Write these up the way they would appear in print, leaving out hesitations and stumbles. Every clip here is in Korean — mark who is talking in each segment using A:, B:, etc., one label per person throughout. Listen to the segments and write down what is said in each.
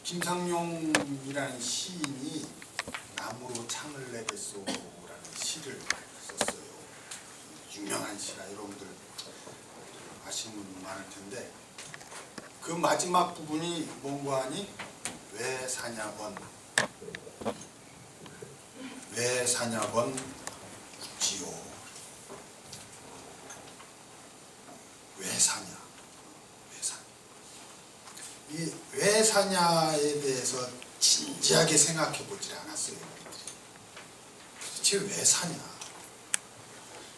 A: 김상용이라는 시인이 나무로 창을 내겠소라는 시를 썼어요. 유명한 시라 여러분들 아시는 분 많을 텐데, 그 마지막 부분이 뭔가 하니 왜 사냐건 왜 사냐건 묻지요. 왜 사냐, 왜 사냐. 이 왜 사냐에 대해서 진지하게 생각해 보질 않았어요. 도대체 왜 사냐.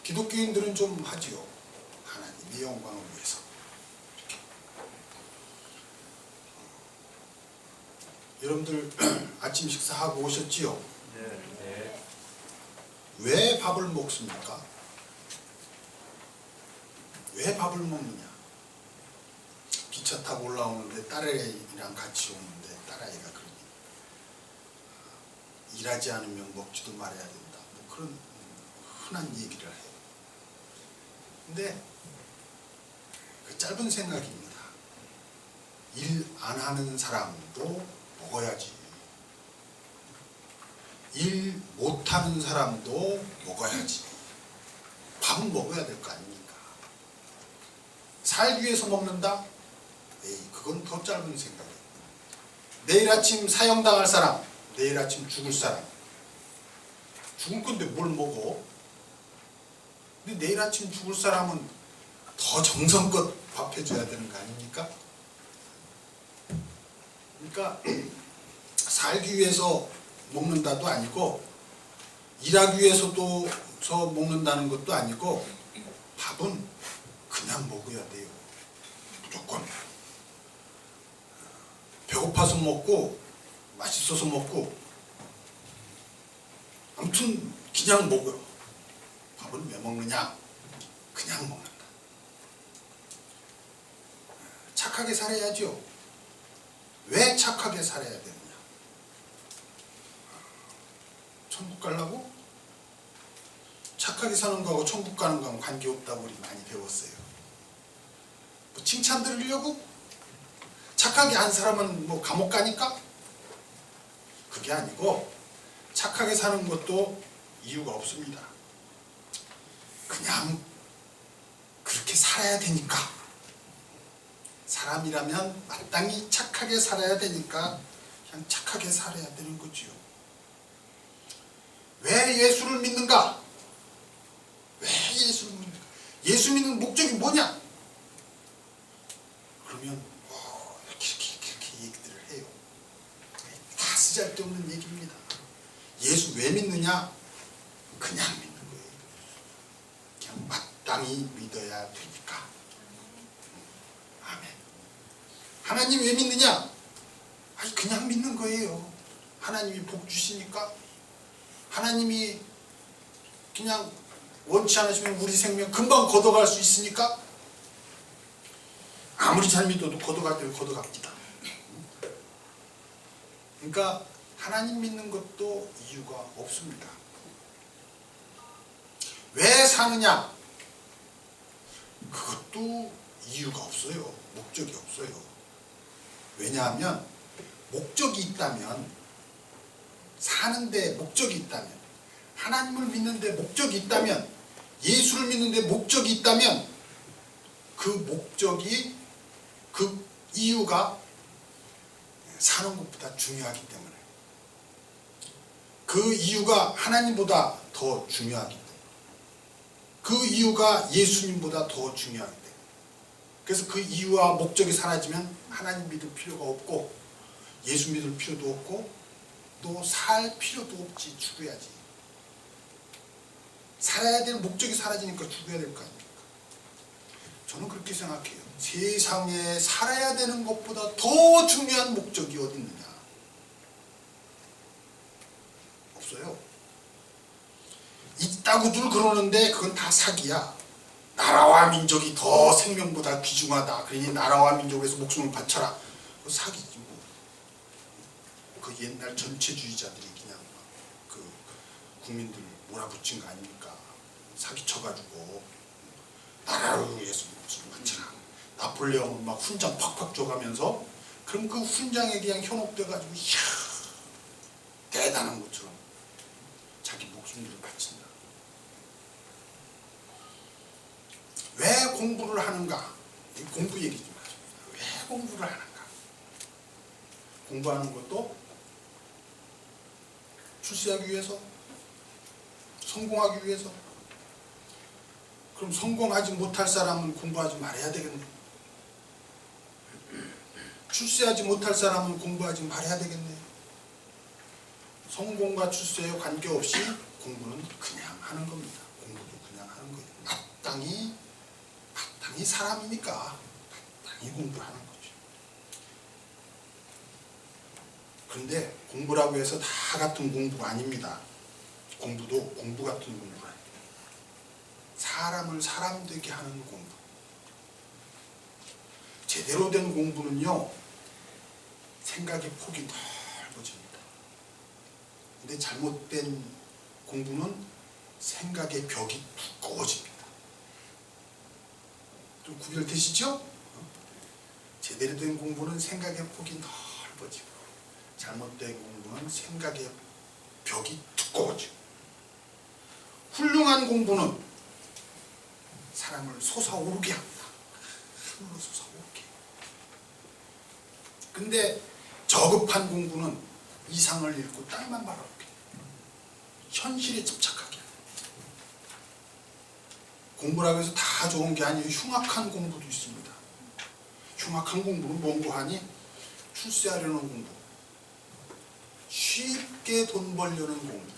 A: 기독교인들은 좀 하지요. 하나님의 영광을 위해서. 이렇게. 여러분들 아침 식사하고 오셨지요?
B: 네.
A: 왜 밥을 먹습니까? 왜 밥을 먹느냐? 기차 타고 올라오는데 딸아이랑 같이 오는데 딸아이가 그러니 일하지 않으면 먹지도 말아야 된다. 뭐 그런 흔한 얘기를 해요. 근데 그 짧은 생각입니다. 일 안 하는 사람도 먹어야지. 일 못하는 사람도 먹어야지. 밥은 먹어야 될 거 아닙니까? 살기 위해서 먹는다? 에이, 그건 더 짧은 생각이에요. 내일 아침 사형당할 사람, 내일 아침 죽을 사람. 죽을 건데 뭘 먹어? 근데 내일 아침 죽을 사람은 더 정성껏 밥 해줘야 되는 거 아닙니까? 그러니까 살기 위해서 먹는다도 아니고, 일하기 위해서도 먹는다는 것도 아니고, 밥은 그냥 먹어야 돼요. 무조건. 배고파서 먹고 맛있어서 먹고 아무튼 그냥 먹어요. 밥은 왜 먹느냐? 그냥 먹는다. 착하게 살아야죠. 왜 착하게 살아야 되느냐? 천국 가려고? 착하게 사는 거하고 천국 가는 거하고 관계없다고 우리 많이 배웠어요. 뭐 칭찬 들으려고? 착하게 한 사람은 뭐 감옥 가니까? 그게 아니고, 착하게 사는 것도 이유가 없습니다. 그냥 그렇게 살아야 되니까. 사람이라면 마땅히 착하게 살아야 되니까 그냥 착하게 살아야 되는 거지요. 왜 예수를 믿는가? 왜 예수를 믿는가? 예수 믿는 목적이 뭐냐? 그러면 이렇게 얘기들을 해요. 다 쓰잘데없는 얘기입니다. 예수 왜 믿느냐? 그냥 믿는 거예요. 그냥 마땅히 믿어야 되니까. 아멘. 하나님 왜 믿느냐? 아니, 그냥 믿는 거예요. 하나님이 복 주시니까. 하나님이 그냥 원치 않으시면 우리 생명 금방 걷어갈 수 있으니까. 아무리 잘 믿어도 걷어갈 때는 걷어갑니다. 그러니까 하나님 믿는 것도 이유가 없습니다. 왜 사느냐? 그것도 이유가 없어요. 목적이 없어요. 왜냐하면 목적이 있다면, 사는데 목적이 있다면, 하나님을 믿는데 목적이 있다면, 예수를 믿는데 목적이 있다면, 그 목적이, 그 이유가 사는 것보다 중요하기 때문에, 그 이유가 하나님보다 더 중요하기 때문에, 그 이유가 예수님보다 더 중요하기 때문에, 그래서 그 이유와 목적이 사라지면 하나님 믿을 필요가 없고 예수 믿을 필요도 없고 또 살 필요도 없지. 죽어야지. 살아야 될 목적이 사라지니까 죽어야 될 거 아닙니까? 저는 그렇게 생각해요. 세상에 살아야 되는 것보다 더 중요한 목적이 어디 있느냐? 없어요. 있다고들 그러는데 그건 다 사기야. 나라와 민족이 더 생명보다 귀중하다. 그러니 나라와 민족을 위해서 목숨을 바쳐라. 그거 사기지 뭐. 그 옛날 전체주의자들이 그냥 그 국민들 몰아붙인 거 아닙니까? 사기쳐가지고 나라를 위해서 목숨을 바쳐라. 나폴레옹은 막 훈장 팍팍 줘가면서 그럼 그 훈장에 그냥 현혹돼가지고 이야 대단한 것처럼 자기 목숨들을 바친다. 왜 공부를 하는가? 공부 얘기 좀 하죠. 왜 공부를 하는가? 공부하는 것도 출세하기 위해서, 성공하기 위해서. 그럼 성공하지 못할 사람은 공부하지 말아야 되겠네. 출세하지 못할 사람은 공부하지 말아야 되겠네. 성공과 출세에 관계없이 공부는 그냥 하는 겁니다. 공부도 그냥 하는 거예요. 마땅히 사람이니까 마땅히 공부하는 거죠. 그런데 공부라고 해서 다 같은 공부가 아닙니다. 공부도 공부 같은 공부가 아닙니다. 사람을 사람 되게 하는 공부. 제대로 된 공부는요, 생각의 폭이 넓어집니다. 근데 잘못된 공부는 생각의 벽이 두꺼워집니다. 좀 구별되시죠? 제대로 된 공부는 생각의 폭이 넓어지고, 잘못된 공부는 생각의 벽이 두꺼워지고, 훌륭한 공부는 사람을 솟아오르게 합니다. 하늘로 솟아오르게. 근데 저급한 공부는 이상을 잃고 땅만 바라보게, 현실에 집착하게. 공부라고 해서 다 좋은 게 아니에요. 흉악한 공부도 있습니다. 흉악한 공부는 뭔고 하니? 출세하려는 공부, 쉽게 돈 벌려는 공부.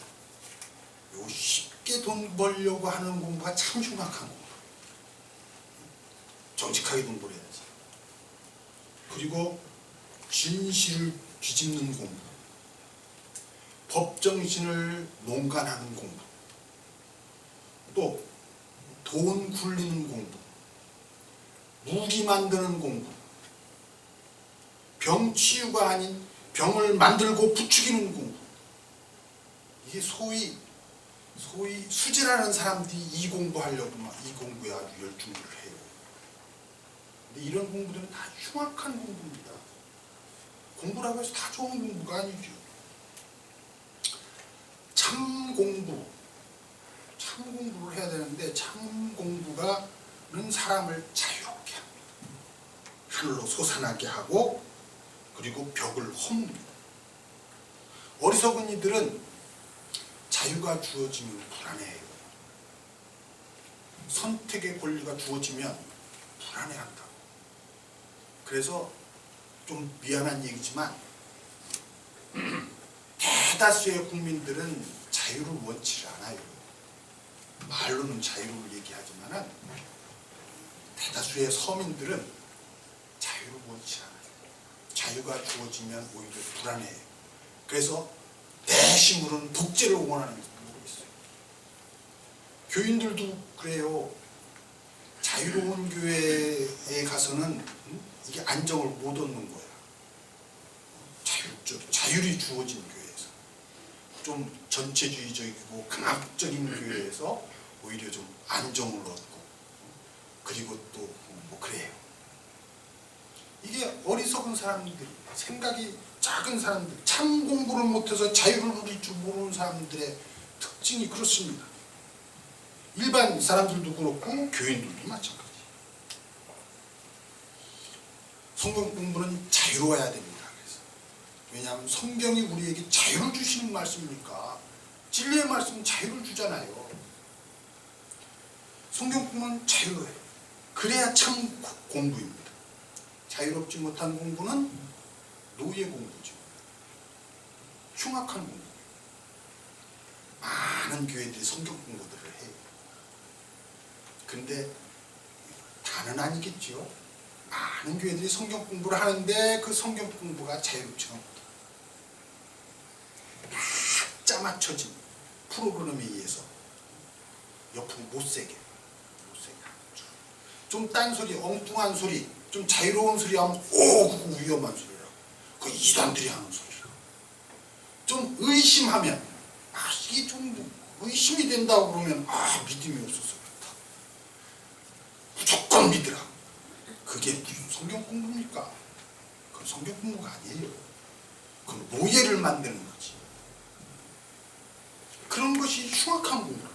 A: 요 쉽게 돈 벌려고 하는 공부가 참 흉악한 공부. 정직하게 돈 벌어야지. 그리고 진실을 뒤집는 공부, 법정신을 농간하는 공부, 또 돈 굴리는 공부, 무기 만드는 공부, 병 치유가 아닌 병을 만들고 부추기는 공부. 이게 소위 수지라는 사람들이 이 공부하려고 막 이 공부에 아주 열중을 해요. 근데 이런 공부들은 다 흉악한 공부입니다. 공부라고 해서 다 좋은 공부가 아니죠. 참 공부를 해야 되는데, 참 공부가는 사람을 자유롭게 합니다. 하늘로 솟아나게 하고, 그리고 벽을 헛습니다. 어리석은 이들은 자유가 주어지면 불안해해요. 선택의 권리가 주어지면 불안해한다고. 그래서 좀 미안한 얘기지만 대다수의 국민들은 자유를 원치 않아요. 말로는 자유를 얘기하지만 대다수의 서민들은 자유를 원치 않아요. 자유가 주어지면 오히려 불안해요. 그래서 내심으로는 독재를 원하는지 모르겠어요. 교인들도 그래요. 자유로운 교회에 가서는 이게 안정을 못 얻는 거야. 자율이 주어진 교회에서, 좀 전체주의적이고 강압적인 교회에서 오히려 좀 안정을 얻고, 그리고 또 뭐 그래요. 이게 어리석은 사람들, 생각이 작은 사람들, 참 공부를 못해서 자유를 누릴 줄 모르는 사람들의 특징이 그렇습니다. 일반 사람들도 그렇고 교인들도 마찬가지. 성경 공부는 자유로워야 됩니다. 그래서 왜냐하면 성경이 우리에게 자유를 주시는 말씀이니까. 진리의 말씀은 자유를 주잖아요. 성경 공부는 자유로워요. 그래야 참 공부입니다. 자유롭지 못한 공부는 노예 공부죠. 흉악한 공부. 많은 교회들이 성경 공부들을 해요. 근데 다는 아니겠죠. 많은 교회들이 성경 공부를 하는데 그 성경 공부가 자유롭지가 못해요. 딱 짜맞춰진 프로그램에 의해서 옆으로 못세게 좀 딴소리, 엉뚱한 소리, 좀 자유로운 소리 하면 그거 위험한 소리라고. 그거 이단들이 하는 소리라고. 좀 의심하면 이게 좀 의심이 된다고 그러면 믿음이 없어서 그렇다. 무조건 믿으라. 그게 무슨 성경 공부입니까? 그건 성경 공부가 아니에요. 그건 노예를 만드는 거지. 그런 것이 흉악한 공부라.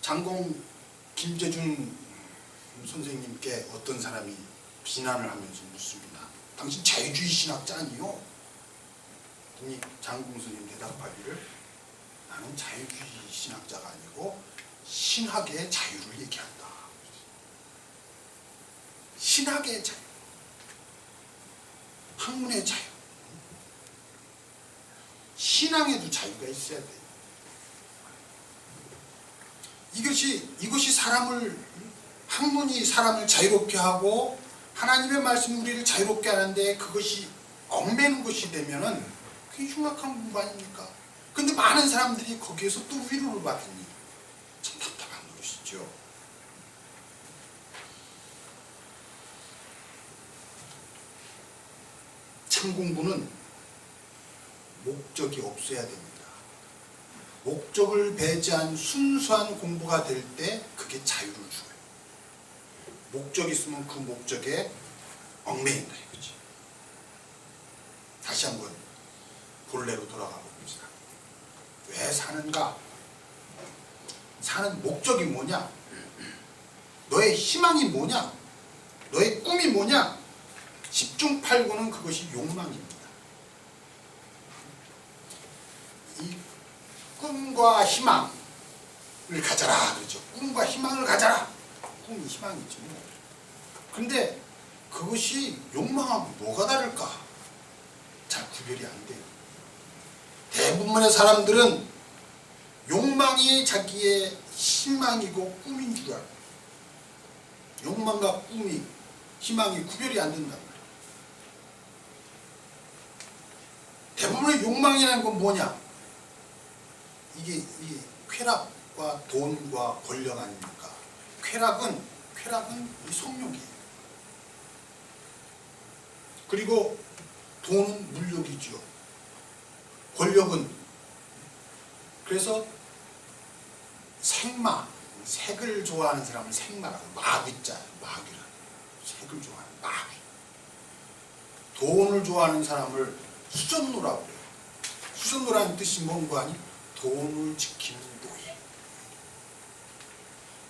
A: 장공 김재준 선생님께 어떤 사람이 비난을 하면서 묻습니다. 당신 자유주의 신학자 아니요? 이 장공 선생님 대답하기를, 나는 자유주의 신학자가 아니고 신학의 자유를 얘기한다. 신학의 자유, 학문의 자유, 신앙에도 자유가 있어야 돼요. 이것이 사람을, 학문이 사람을 자유롭게 하고 하나님의 말씀이 우리를 자유롭게 하는데 그것이 얽매는 것이 되면은 그게 흉악한 공부 아닙니까? 근데 많은 사람들이 거기에서 또 위로를 받으니 참 답답한 것이죠. 참 공부는 목적이 없어야 됩니다. 목적을 배제한 순수한 공부가 될 때 그게 자유를 줘요. 목적이 있으면 그 목적에 얽매인다 이거지. 다시 한번 본래로 돌아가 봅니다. 왜 사는가? 사는 목적이 뭐냐? 너의 희망이 뭐냐? 너의 꿈이 뭐냐? 10중 8구는 그것이 욕망입니다. 이 꿈과 희망을 가져라 그러죠. 꿈과 희망을 가져라. 꿈이 희망이죠. 근데 그것이 욕망하고 뭐가 다를까? 잘 구별이 안 돼요. 대부분의 사람들은 욕망이 자기의 희망이고 꿈인 줄 알아요. 욕망과 꿈이, 희망이 구별이 안 된단 말이에요. 대부분의 욕망이라는 건 뭐냐? 이게 쾌락과 돈과 권력 아닙니까? 쾌락은 이 성욕이에요. 그리고 돈은 물욕이죠. 권력은, 그래서 색마, 색을 좋아하는 사람은 색마라고, 마귀자, 마귀라. 색을 좋아하는 마귀. 돈을 좋아하는 사람을 수전노라고 그래요. 수전노라는 뜻이 뭔가 아니? 돈을 지키는 노예.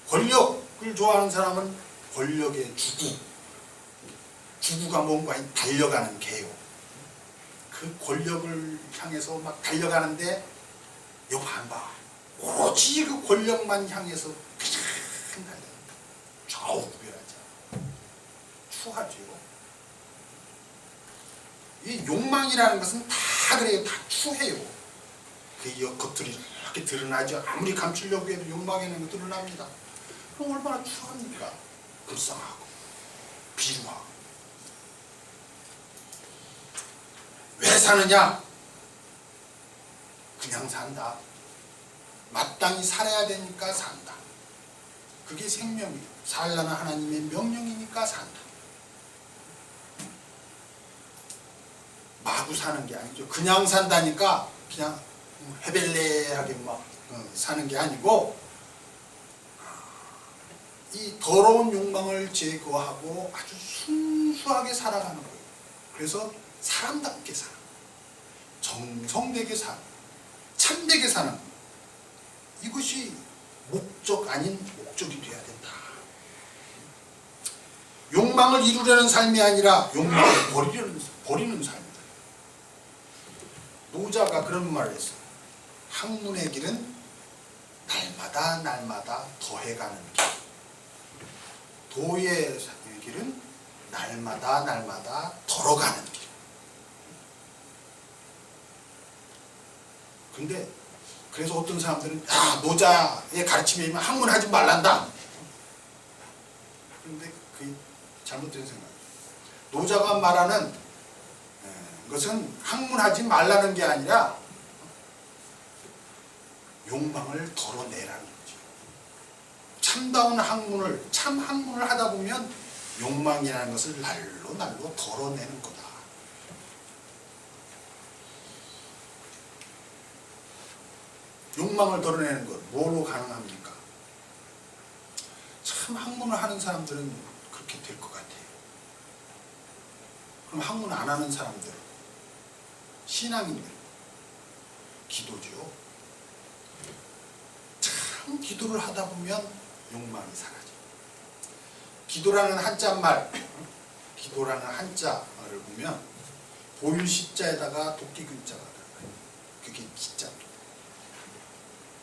A: 권력을 좋아하는 사람은 권력의 주구. 주구가 뭔가 아니? 달려가는 개요. 그 권력을 향해서 막 달려가는데 욕 안 봐. 오로지 그 권력만 향해서 그냥 달려. 좌우 구별하지 않아. 추하죠. 이 욕망이라는 것은 다 그래요. 다 추해요. 그 겉들이 이렇게 드러나죠. 아무리 감추려고 해도 욕망에는 드러납니다. 그럼 얼마나 추합니까? 불쌍하고 비루하고. 왜 사느냐? 그냥 산다. 마땅히 살아야 되니까 산다. 그게 생명이에요. 살라는 하나님의 명령이니까 산다. 마구 사는 게 아니죠. 그냥 산다니까 그냥 헤벨레하게 막 사는 게 아니고, 이 더러운 욕망을 제거하고 아주 순수하게 살아가는 거예요. 그래서 사람답게 사는, 정성되게 사는, 참되게 사는, 이것이 목적 아닌 목적이 돼야 된다. 욕망을 이루려는 삶이 아니라 욕망을 버리는 삶이다. 노자가 그런 말을 했어요. 학문의 길은 날마다 더해가는 길. 도의 길은 날마다 덜어가는 길. 근데 그래서 어떤 사람들은 노자의 가르침에 의하면 학문하지 말란다. 그런데 그게 잘못된 생각이에요. 노자가 말하는 것은 학문하지 말라는 게 아니라 욕망을 덜어내라는 거죠. 참다운 학문을, 참 학문을 하다 보면 욕망이라는 것을 날로 덜어내는 거다. 욕망을 덜어내는 것, 뭐로 가능합니까? 참 학문을 하는 사람들은 그렇게 될 것 같아요. 그럼 학문 안 하는 사람들, 신앙인들, 기도죠. 참 기도를 하다 보면 욕망이 사라져. 기도라는 한자말, 기도라는 한자를 보면 보일 시자에다가 도끼 근자가 들어가요. 그게 기자.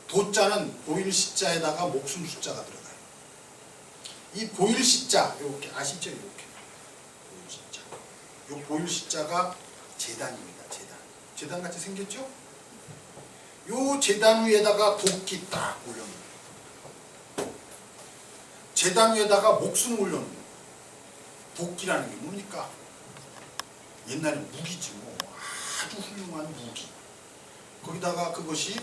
A: 도자는 보일 시자에다가 목숨 숫자가 들어가요. 이 보일 시자, 이렇게 아시죠? 이렇게 보일 시자. 이 보일 시자가 제단입니다. 제단. 제단 같이 생겼죠? 요 제단 위에다가 도끼 딱 올려놓는 거예요. 제단 위에다가 목숨 올려놓는 거예요. 도끼라는 게 뭡니까? 옛날에 무기지 뭐. 아주 훌륭한 무기. 거기다가 그것이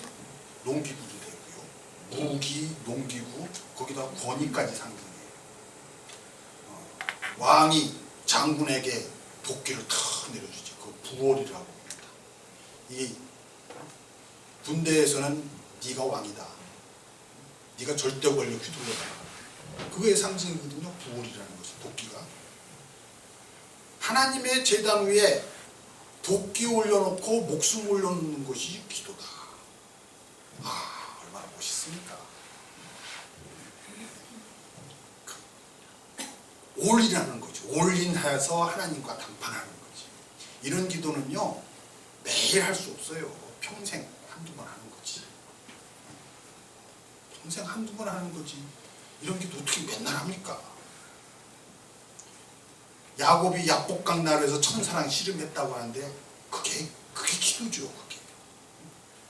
A: 농기구도 되고요. 무기, 농기구, 거기다 권위까지 상징해요. 왕이 장군에게 도끼를 탁 내려주지. 그 부월이라고 합니다. 이 군대에서는 네가 왕이다. 네가 절대 권력 휘둘러라. 그거의 상징이거든요. 부월이라는 것이, 도끼가. 하나님의 제단 위에 도끼 올려놓고 목숨 올려놓는 것이 기도다. 아, 얼마나 멋있습니까? 올인하는 거죠. 올인해서 하나님과 담판하는 거지. 이런 기도는요, 매일 할 수 없어요. 평생 한두 번 하는 거지. 평생 한두 번 하는 거지. 이런 기도 어떻게 맨날 합니까? 야곱이 약복강 나루에서 천사랑 씨름했다고 하는데 그게 기도죠. 그게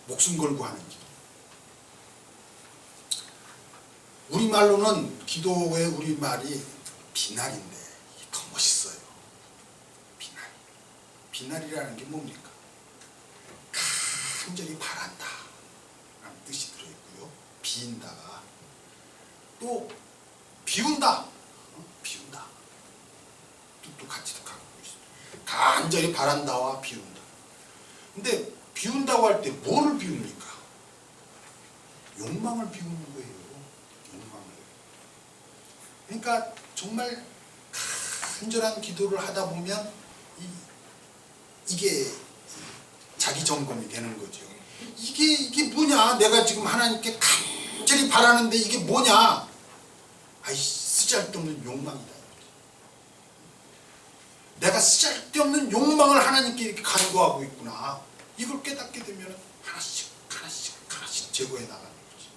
A: 목숨 걸고 하는 기도. 우리말로는 기도의 우리말이 비날인데 이게 더 멋있어요. 비날. 비날이라는 게 뭡니까? 간절히 바란다 라는 뜻이 들어있고요. 비인다가 또 비운다. 비운다. 뜻도 같이 갖고 있어요. 간절히 바란다와 비운다. 근데 비운다고 할 때 뭐를 비웁니까? 욕망을 비우는 거예요. 욕망을. 그러니까 정말 간절한 기도를 하다 보면 이게 자기 점검이 되는 거죠. 이게 뭐냐? 내가 지금 하나님께 간절히 바라는데 이게 뭐냐? 아이, 쓰잘데없는 욕망이다. 내가 쓰잘데없는 욕망을 하나님께 이렇게 간구하고 있구나. 이걸 깨닫게 되면 하나씩 제거해 나가는 거지.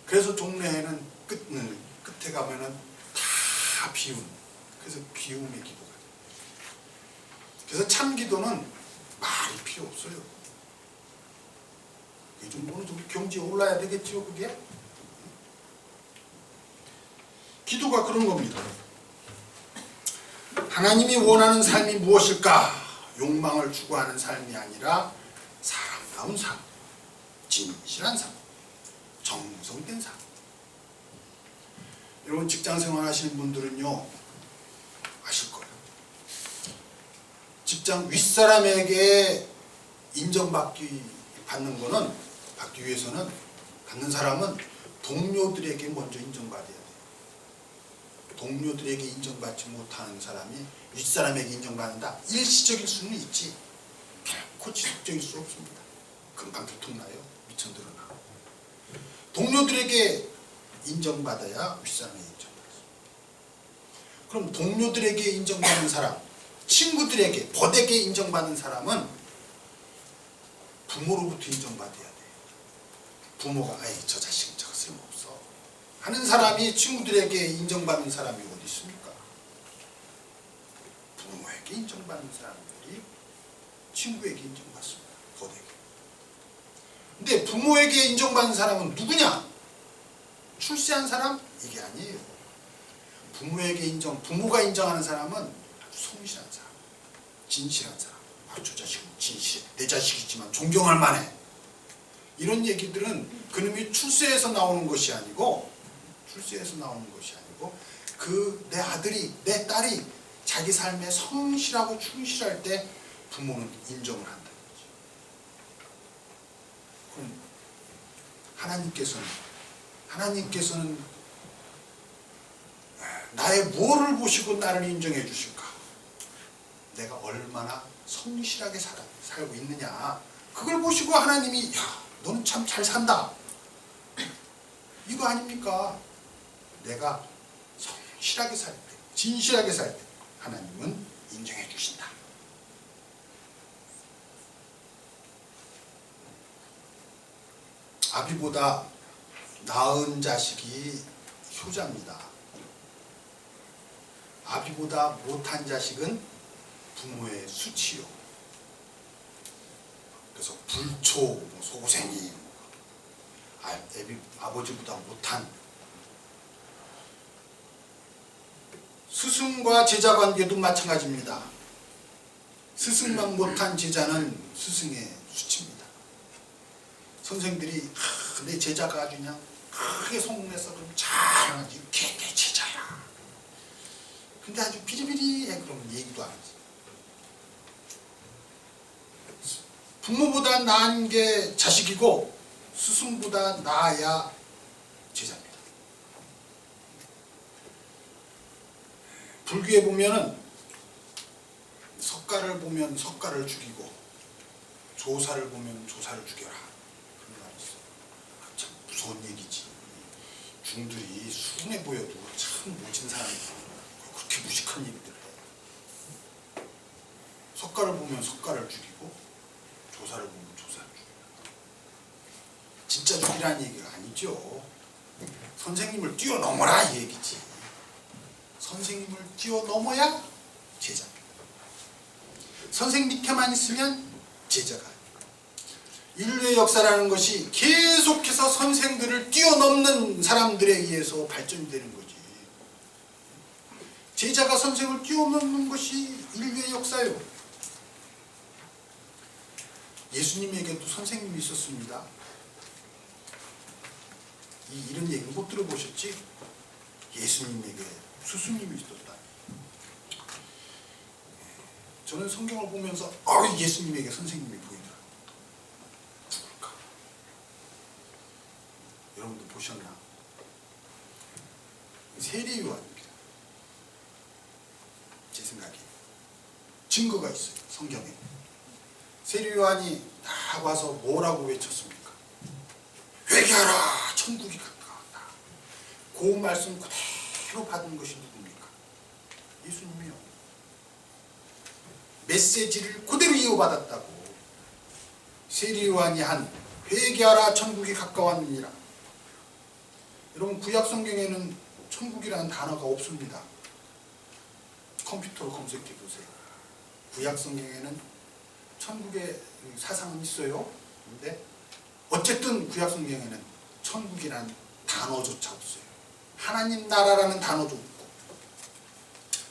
A: 그래서 종래에는 끝에 가면은 다 비움. 그래서 비움의 기도가 돼요. 그래서 참 기도는 말이 필요 없어요. 그게 좀 어느 정도 경지에 올라야 되겠죠, 그게? 기도가 그런 겁니다. 하나님이 원하는 삶이 무엇일까? 욕망을 추구하는 삶이 아니라 사랑다운 삶, 진실한 삶, 정성된 삶. 여러분 직장생활 하시는 분들은요 아실 거예요. 직장 윗사람에게 인정받기 위해서는 받는 사람은 동료들에게 먼저 인정받아야 돼요. 동료들에게 인정받지 못하는 사람이 윗사람에게 인정받는다. 일시적일 수는 있지 결코 지속적일 수 없습니다. 금방 들통나요. 미천 드러나. 동료들에게 인정받아야 윗사람에게 인정받습니다. 그럼 동료들에게 인정받는 사람, 친구들에게, 벗에게 인정받는 사람은 부모로부터 인정받아야 돼요. 부모가 아이 저 자식은 저거 쓸모없어 하는 사람이 친구들에게 인정받는 사람이 어디 있습니까? 부모에게 인정받는 사람들이 친구에게 인정받습니다. 벗에게. 근데 부모에게 인정받는 사람은 누구냐? 출세한 사람? 이게 아니에요. 부모가 인정하는 사람은 아주 성실한 사람, 진실한 사람. 저 자식은 진실해. 내 자식이지만 존경할 만해. 이런 얘기들은 그놈이 출세해서 나오는 것이 아니고 그 내 아들이, 내 딸이 자기 삶에 성실하고 충실할 때 부모는 인정을 한다는 거죠. 그럼 하나님께서는 나의 무엇을 보시고 나를 인정해 주실까? 내가 얼마나 성실하게 살고 있느냐, 그걸 보시고 하나님이 야, 너는 참 잘 산다, 이거 아닙니까? 내가 성실하게 살 때, 진실하게 살 때 하나님은 인정해 주신다. 아비보다 나은 자식이 효자입니다. 아비보다 못한 자식은 부모의 수치요. 그래서 불초, 소고생이, 아버지보다 못한. 스승과 제자 관계도 마찬가지입니다. 스승만 못한 제자는 스승의 수치입니다. 선생들이 내 제자가 아주 그냥 크게 성공해서 그럼 잘하지, 걔 내 제자야. 근데 아주 비리비리해 그러면 얘기도 안 하지. 부모보다 나은 게 자식이고 스승보다 나아야 제자입니다. 불교에 보면은 석가를 보면 석가를 죽이고 조사를 보면 조사를 죽여라, 그런 말이 있어요. 참 무서운 얘기지. 중들이 순해 보여도 참 멋진 사람이고 그렇게 무식한 얘기들을 해. 석가를 보면 석가를 죽이고 조사를 보면 조사를 죽이라. 진짜 죽이라는 얘기가 아니죠. 선생님을 뛰어넘어라 이 얘기지. 선생님을 뛰어넘어야 제자입니다. 선생님 밑에만 있으면 제자가 아닙니다. 인류의 역사라는 것이 계속해서 선생들을 뛰어넘는 사람들에 의해서 발전이 되는 거지. 제자가 선생을 뛰어넘는 것이 인류의 역사예요. 예수님에게도 선생님이 있었습니다. 이런 얘기 못 들어보셨지? 예수님에게 스승님이 있었다. 저는 성경을 보면서 예수님에게 선생님이 보이더라. 누굴까? 여러분도 보셨나? 세례 요한입니다. 제 생각에 증거가 있어요. 성경에. 세례 요한이 딱 와서 뭐라고 외쳤습니까? 회개하라, 천국이 가까웠다. 그 말씀 그대로 받은 것이 누굽니까? 예수님이요. 메시지를 그대로 이어받았다고. 세례 요한이 한 회개하라, 천국이 가까웠느니라. 여러분, 구약 성경에는 천국이라는 단어가 없습니다. 컴퓨터로 검색해 보세요. 구약 성경에는 천국의 사상은 있어요. 근데 어쨌든 구약 성경에는 천국이라는 단어조차 없어요. 하나님 나라라는 단어도 없고,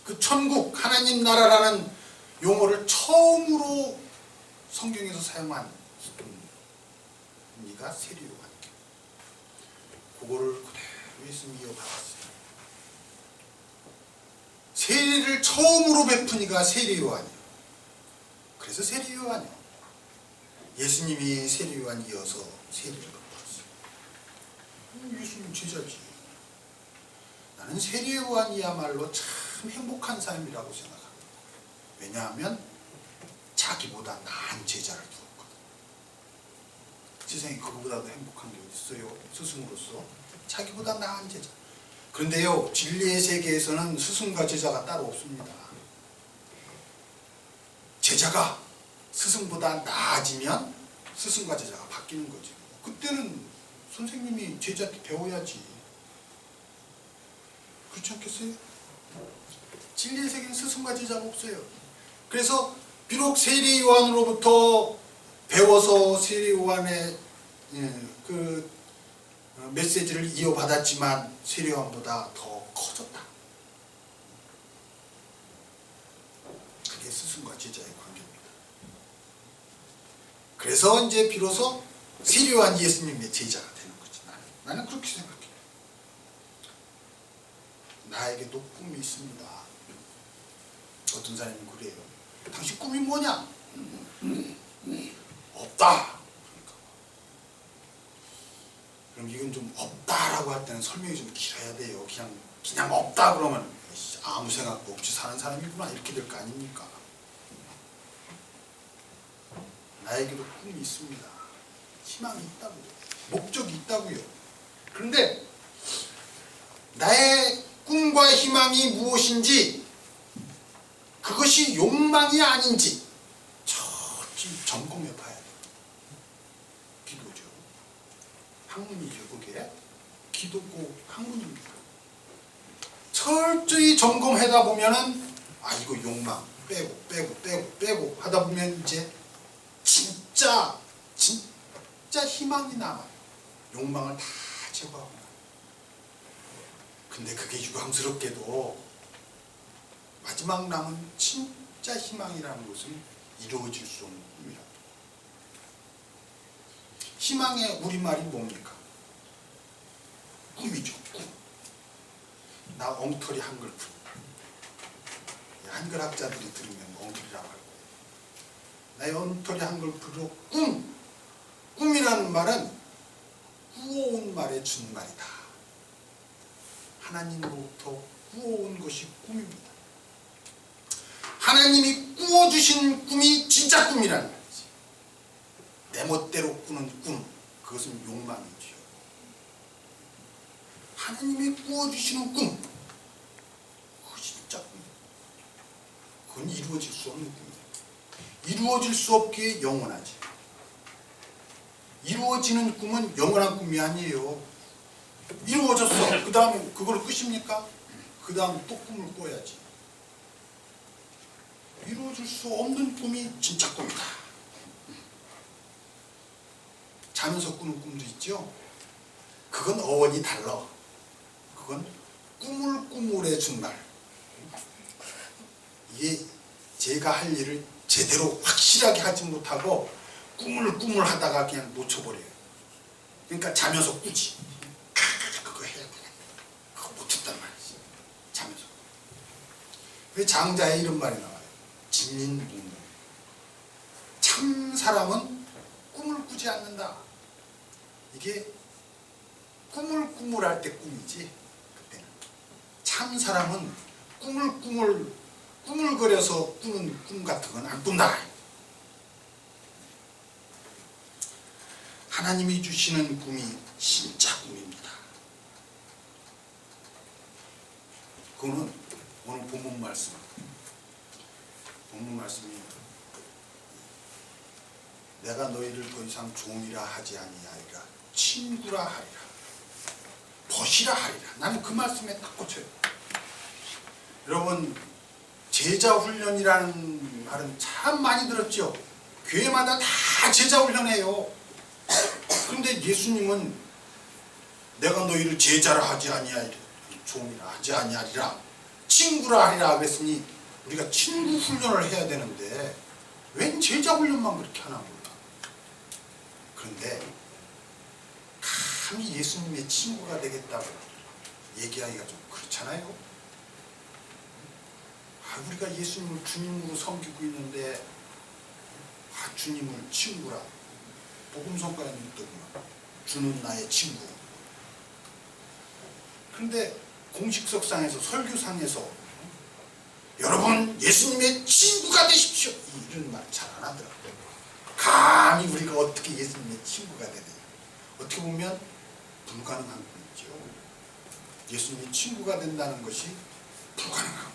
A: 그 천국, 하나님 나라라는 용어를 처음으로 성경에서 사용한 이가 세례 요한. 그거를 그대로 예수님이 이어받았어요. 세례를 처음으로 베푼 이가 세례 요한이에요. 그래서 세례 요한이요. 예수님이 세례 요한이어서 세례를 베풀었어요. 예수님 제자지. 나는 세례 요한이야말로 참 행복한 삶이라고 생각합니다. 왜냐하면 자기보다 나은 제자를 두었거든. 세상에 그거보다도 행복한 게 어디 있어요? 스승으로서 자기보다 나은 제자. 그런데요, 진리의 세계에서는 스승과 제자가 따로 없습니다. 제자가 스승보다 나아지면 스승과 제자가 바뀌는 거지. 그때는 선생님이 제자한테 배워야지. 그렇지 않겠어요? 진리의 세계는 스승과 제자가 없어요. 그래서 비록 세례 요한으로부터 배워서 세례 요한의 그 메시지를 이어받았지만 세례 요한보다 더 커졌다. 그게 스승과 제자의 관계입니다. 그래서 이제 비로소 세례 요한 예수님의 제자가 되는 거지. 나는 그렇게 생각해. 나에게도 꿈이 있습니다. 어떤 사람이 그래요. 당신 꿈이 뭐냐? 없다. 그럼 이건 좀 없다라고 할 때는 설명이 좀 길어야 돼요. 그냥 없다 그러면 아무 생각도 없이 사는 사람이구나 이렇게 될 거 아닙니까? 나에게도 꿈이 있습니다. 희망이 있다고요. 목적이 있다고요. 그런데 나의 꿈과 희망이 무엇인지, 그것이 욕망이 아닌지 철저히 점검해 봐야 돼요. 기도죠. 학문이죠. 그게 기도고 학문입니다. 철저히 점검하다 보면은 이거 욕망 빼고 하다 보면 이제 진짜 희망이 남아요. 욕망을 다 제거하고. 근데 그게 유감스럽게도 마지막 남은 진짜 희망이라는 것은 이루어질 수 없는 꿈이라. 희망의 우리말이 뭡니까? 꿈이죠. 꿈. 나 엉터리 한글품. 한글학자들이 들으면 엉터리라고 하고, 나의 엉터리 한글품으로 꿈이라는 말은 꾸어온 말의 준말이다. 하나님으로부터 꾸어온 것이 꿈입니다. 하나님이 꾸어주신 꿈이 진짜 꿈이라는 말이지. 내 멋대로 꾸는 꿈, 그것은 욕망이지요. 하나님이 꾸어주시는 꿈, 그것이 진짜 꿈이에요. 그건 이루어질 수 없는 꿈이에요. 이루어질 수 없기에 영원하지. 이루어지는 꿈은 영원한 꿈이 아니에요. 이루어졌어. 그 다음에 그걸 끝입니까? 그 다음 또 꿈을 꿔야지. 이루어질 수 없는 꿈이 진짜 꿈이다. 자면서 꾸는 꿈도 있죠. 그건 어원이 달라. 그건 꾸물꾸물의 준말. 이게 제가 할 일을 제대로 확실하게 하지 못하고 꾸물 하다가 그냥 놓쳐버려요. 그러니까 자면서 꾸지. 그거 해야 돼. 그거 못했단 말이지. 자면서. 왜 장자의 이런 말이 나와요? 진인문명. 참 사람은 꿈을 꾸지 않는다. 이게 꾸물할 때 꿈이지. 그때는 참 사람은 꾸물거려서 꾸는 꿈 같은 건 안 꾼다. 하나님이 주시는 꿈이 진짜 꿈입니다. 그거는 오늘 본문 말씀이 내가 너희를 더 이상 종이라 하지 아니하리라, 친구라 하리라, 벗이라 하리라. 나는 그 말씀에 딱 꽂혀요. 여러분, 제자훈련이라는 말은 참 많이 들었죠. 교회마다 다 제자훈련해요. 그런데 예수님은 내가 너희를 제자라 하지 아니하리라, 종이라 하지 아니하리라, 친구라 하리라 그랬으니 우리가 친구 훈련을 해야 되는데 웬 제자 훈련만 그렇게 하나 몰라. 그런데 감히 예수님의 친구가 되겠다고 얘기하기가 좀 그렇잖아요. 우리가 예수님을 주님으로 섬기고 있는데 주님을 친구라. 복음성가에 있더구나. 주는 나의 친구. 그런데 공식석상에서 설교상에서 여러분 예수님의 친구가 되십시오, 이런 말 잘 안 하더라고요. 감히 우리가 어떻게 예수님의 친구가 되느냐. 어떻게 보면 불가능한 거죠. 예수님의 친구가 된다는 것이 불가능한,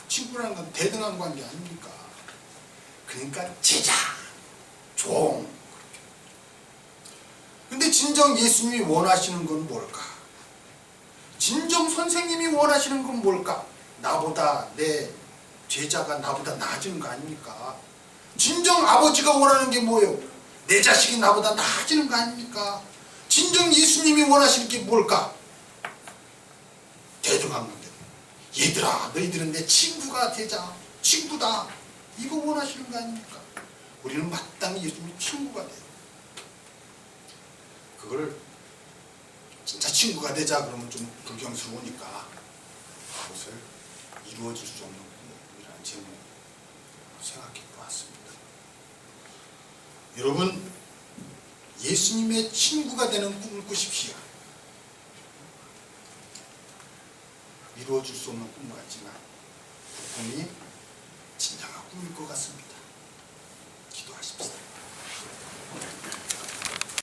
A: 친구라는 건 대등한 관계 아닙니까? 그러니까 제자, 종. 근데 진정 예수님이 원하시는 건 뭘까? 진정 선생님이 원하시는 건 뭘까? 나보다, 내 제자가 나보다 나아지는 거 아닙니까? 진정 아버지가 원하는 게 뭐예요? 내 자식이 나보다 나아지는 거 아닙니까? 진정 예수님이 원하시는 게 뭘까? 대등한 건데, 얘들아 너희들은 내 친구가 되자, 친구다, 이거 원하시는 거 아닙니까? 우리는 마땅히 예수님의 친구가 돼요. 그걸 진짜 친구가 되자 그러면 좀 불경스러우니까 그것을 이루어질 수 없는 꿈이라는 제목을 생각해 보았습니다. 여러분, 예수님의 친구가 되는 꿈을 꾸십시오. 이루어질 수 없는 꿈 같지만 그 꿈이 진정한 꿈일 것 같습니다. 기도하십시오.